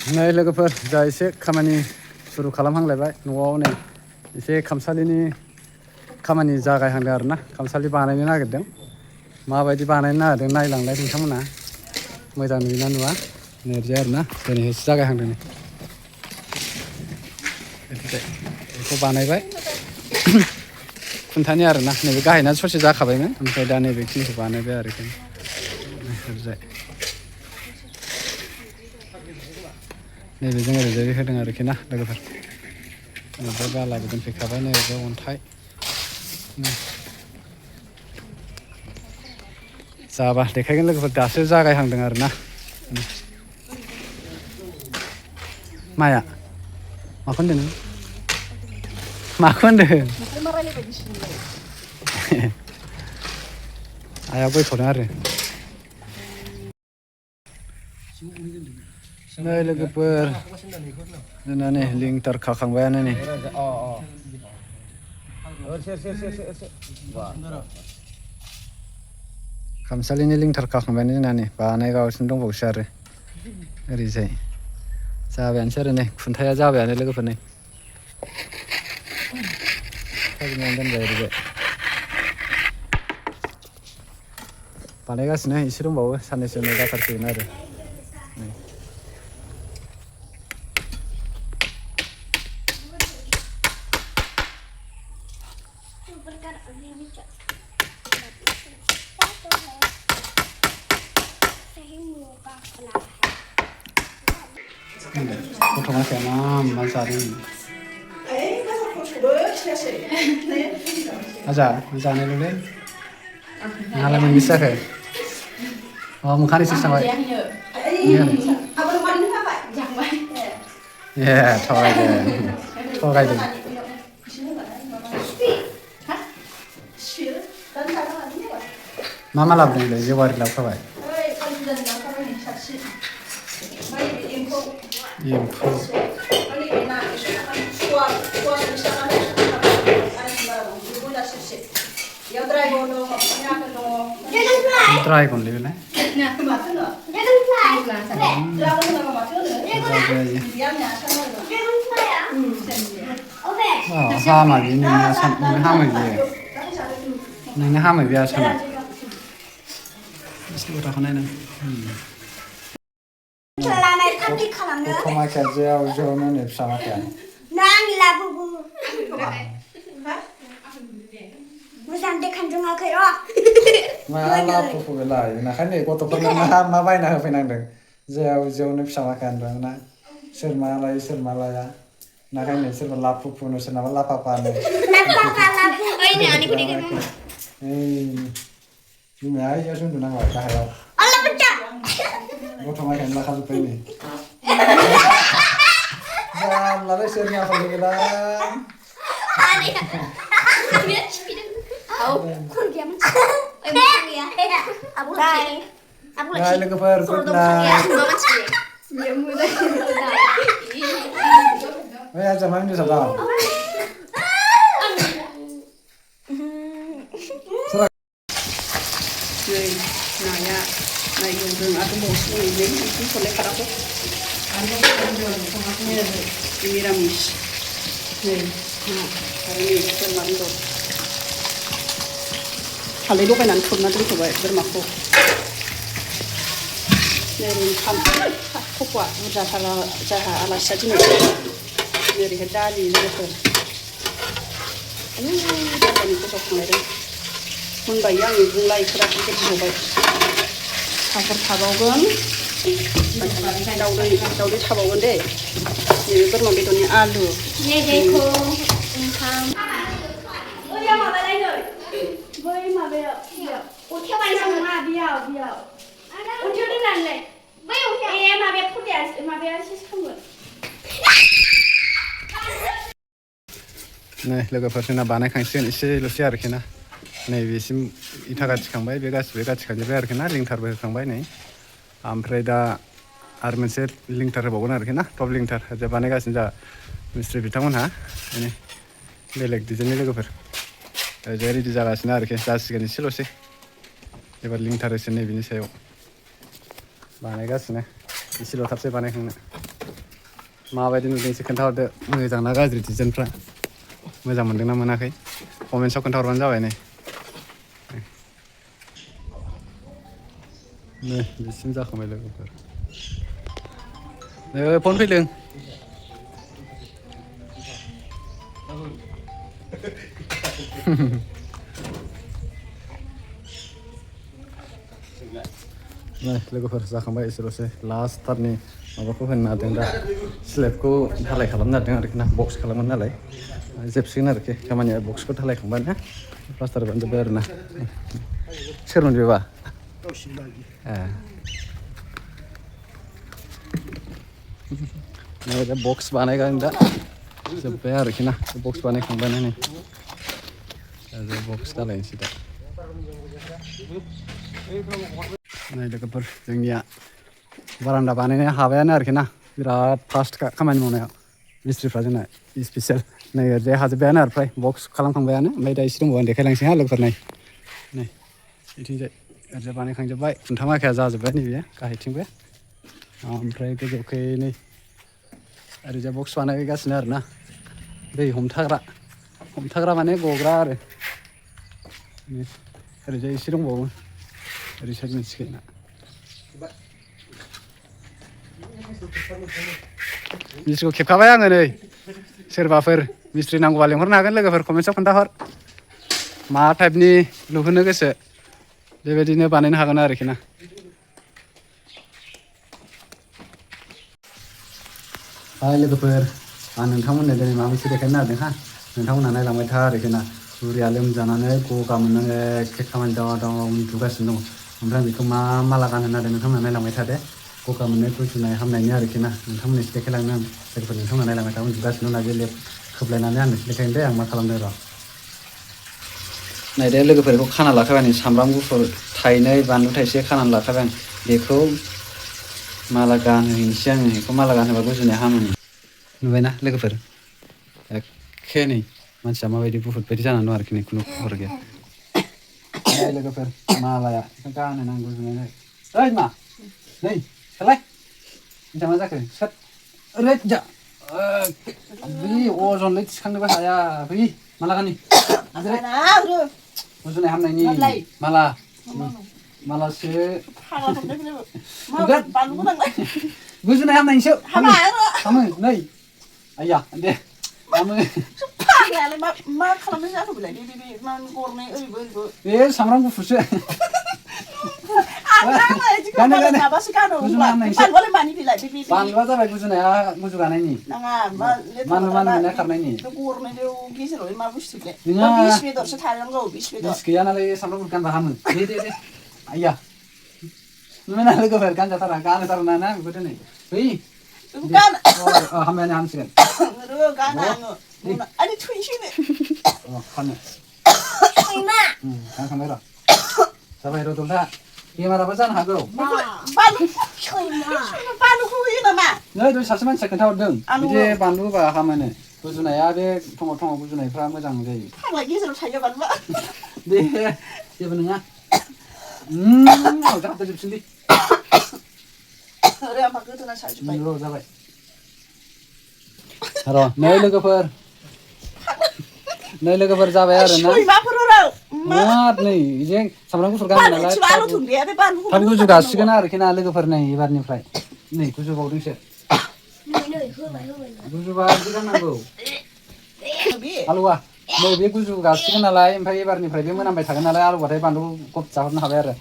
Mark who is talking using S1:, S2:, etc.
S1: नै लोगोफोर जा एसे खामानि सुरु खालामहांलायबाय न'आव नै एसे kamsaleनि खामानि जागायहांदों आरोना kamsale बानायनो नागिरदों माबायदि बानायनो नागिरदों नायलांलाय नोंथांमोना मोजां नुयोना नुवा नैरजि आरोना दिनैसो जागायहांदों बेखौ बानायबाय खुन्थानि आरोना नैबे गाहायना ससे जाखाबायमोन ओमफ्राय दा नैबे खिनिखौ बानायबाय आरोखि ओरैजाय नैबेजों ओरैजाय होदों आरोखि ना लोगोफोर ओरैजाय बालाबो दोनफैखाबाय नैबे अन्थाइ जाबा देखायगोन लोगोफोर दासो जागायहांदों आरोना माया माखौ होनदों नों माखौ होनदों आइया गयखौदों आरो नै लोगोफोर जोंना नै लिंटार खाखांबायानो नै kamsaleनि लिंटार खाखांबायानो जोंना नै बानायगासिनो दंबावोसो आरो ओरैजाय जाबायानोसै आरो नै खुन्थाया जाबायानो लोगोफोर नै खाजोबनानै दोनबाय ओरैजाय बानायगासिनो एसे दंबावो साननैसो उनाव जाथारसिगोन आरो गथ'आ मा मा जादों आजा जानायल'लै नोंहालाय मोनबेसे जाखो मोनखानैसो जाबाय ए थगायदों मा लाबोदों नोंलाय जेवारि लाबोखाबाय एम्फौ ड्रागनलै बेलाय हामा बे नोंनो हामो बियो नोंनो हामो बे आसाना एसे गथ'खौ नायनां गथ' माखाया जेयाव ज'नो नै फिसा माखाया मोजां देखायजोङाखै र' मा लाफुफु बेलाय ओंखायनो नै गथ'फोरनो मा बायना होफैनांदों जेयाव ज'नो फिसा माखाया होनदों ना सोर मा लायो सोर मा लाया नाखायनो सोरबा लाफुफुनो सोरनाबा लाफाफानो बिमाया इयावसो उन्दुनांगौ गाहायाव गथ' माखायानो लाखाजोब्बाय नै जारलालै सोर मा खालामदों लोगोफोर गुड नाइट आजा मा उन्दुजाबा
S2: नाया नाय एवदों आरो दंबावोसो नै ओंख्रि संनायखाराखौ मिरामिस नै आरो नै बोरमा बेदर हालदै लगायनानै खोबना दोनथ'बाय बोरमाखौ नै ओंखाम खफ'आ बुरजाथार जाहा आलासिया दिनै ओरैहाय दालि लोगोफोर दालिनि गोजावखांलायदों मोनबाय आंनि बुंलायफोरा गोदौबाय साफोर थाबावगोन दाउदै थाबावगोन दे नैबे बोरमा बेदरनि आलु
S1: नै लोगोफोर जोंना बानायखांसिगोन एसेल'सै आरोखि ना नैबेसिम इथा गाथिखांबाय बे गासिबो गाथिखांजोब्बाय आरोखि ना लिंटारबो होखांबाय नै ओमफ्राय दा आरो मोनसे लिंटार होबावगोन आरोखि ना टप लिंटार ओरैजा बानायगासिनो जा मिस्ट्रि बिथांमोनहा माने बेलेग डिजाइननि लोगोफोर ओरैजाय रेडि जागासिनो आरोखि जासिगोन एसेल'सै एबार लिंटार होसै नैबेनि सायाव बानायगासिनो एसेल' थाबसै बानायखांनो माबायदि नुदों एसे खोन्थाहरदो मोजां ना गाज्रि डिजाइनफ्रा मोजां मोनदोंना मोनाखै कमेन्ट्सआव खोन्थाहरबानो जाबाय नै बिसिम जाखांबाय लोगोफोर फन फैदों लोगोफोर जाखांबाय एसेल'सै लास्ट थारनि माबाखौ होनो नागिरदों दा स्लेबखौ ढालाय खालामनो नागिरदों आरोखि ना बक्स खालामगोन नालाय जोबसिगोन आरोखि खामानिया बक्सखौ ढालायखांबानो प्लास्टार बानायजोब्बाय आरो ना सोरमोन बेबा नै दा बक्स बानायगोन दा जोब्बाय आरोखि ना बक्स बानायखांबानो नै दा बक्स ढालायनोसै दा नै लोगोफोर जोंनिया बारान्दा बानायनाया हाबायानो आरोखि ना बिराद फास्टखा खामानि मावनायाव मिस्ट्रिफ्रा जोंना स्पेसियेल नै ओरैजाय हाजोब्बायानो आरो फ्राय बक्स खालामखांबायानो ओमफ्राय दा एसे दंबावो देखायलांसै हा लोगोफोर नै बिथिंजाय ओरैजाय बानायखांजोब्बाय खुन्था माखाया जाजोब्बाय नैबे गाहायथिंबो ओमफ्राय गोजौखै नै ओरैजाय बक्स बानायगासिनो आरो ना दै हमथाग्रा माने गग्रा आरो ओरैजाय एसे दंबावो ओरै साइड मोनसेखैना मिस्ट्रिखौ खेबखाबाय आङो नै सोरबाफोर मिस्ट्रि नांगौबा लेंहरनो हागोन लोगोफोर कमेन्ट्सआव खोन्थाहर मा टाइपनि लुहोनो गोसो बेबायदिनो बानायनो हागोन आरोखि ना हाय लोगोफोर आं नोंथांमोननो दिनै माबा मोनसे देखायनो नागिरदों हा नोंथांमोनहा नायलांबाय था आरोखि ना बुरिया लोमजानानै गगा मोननानै एखे खामानि दाव उन्दुगासिनो दं ओमफ्राय बेखौ मा माला गानहोनो नागिरदों नोंथांमोनहा नायलांबाय था दे गगा मोननाय गुजुनाय हामनायनि आरोखि ना नोंथांमोननो एसे देखायलांनो आं लोगोफोर नोंथांमोनहा नायलांबाय था उन्दुगासिनो दं बे लेप खोबलायनानै आं नोंसोर देखायनो दे आं मा खालामदों र' नायदो लोगोफोरखौ खाना लाखाबाय आं सामब्राम गुफुर थाइनै बानलु थाइसे खानानै लाखाबाय आं बेखौ माला गानहोहैनोसै आङो बेखौ माला गानहोबा गुजुनाया हामो नुबायना लोगोफोर एखे नै मानसिया माबायदि बुहुत बायदि जानानै दं आरोखि नै खुनु खबर गैया नै लोगोफोर मालाया बेखौ गानहोनांगौ गुजुनायनो ओइ मा नै सोलाय मा जाखो सोर ओरै जा बै अजनलै थिखांनोबो हाया बै माला गाननि गुजुनाय हामनायनि मालासो गुजुनाय हामनायनिसो हामो नै आइया दे हामो
S2: मा खालामनाय जाखो बेलाय बे गरनै ओरैबो ओरैबो
S1: बे सामब्राम गुफुरसो बानलुआ जाबाय गुजुनाया गुजुगानायनि मानो मोननाय खारनायनि
S2: गेजेराव मा बुस्थु बिस बेदरसो थानांगौ बिस
S1: गैया नालाय सामब्राम गुफुर गानबा हामो दे आइया नुबायना लोगोफोर गानजाथारा गानहोथारना ना बेखौ दिनै बै हामनायानो हामसिगोन गानखांबाय र' जाबाय र' दलथा बेमाराबो जानो हागौ
S2: बानलुखौ होयो नामा
S1: नै दय सासे मानसिया खोन्थाहरदों बिदि बानलु होबा हामोनो गुजुनाया बे थङाव गुजुनायफ्रा मोजां जायो
S2: फाग्ला गेजेराव थायो बानलुआ
S1: दे जेबो नङा जाजोबसिनलै
S2: ओरै आंहा गोदोना साजोब्बाय
S1: र' जाबाय र' नै लोगोफोर जाबाय आरो ना नै बिदि सामब्राम गुफुर गानो नालाय थाब गुजुगासिगोन आरोखि ना लोगोफोर नै एबारनिफ्राय नै गुजुबावदोंसो गुजुबा बिदि गाननांगौ आलुवा नै बे गुजुगासिगोन नालाय ओमफ्राय एबारनिफ्राय बे मोनामबाय थागोन नालाय आलुबाथाय बानलु गब जाहरनो हाबाय आरो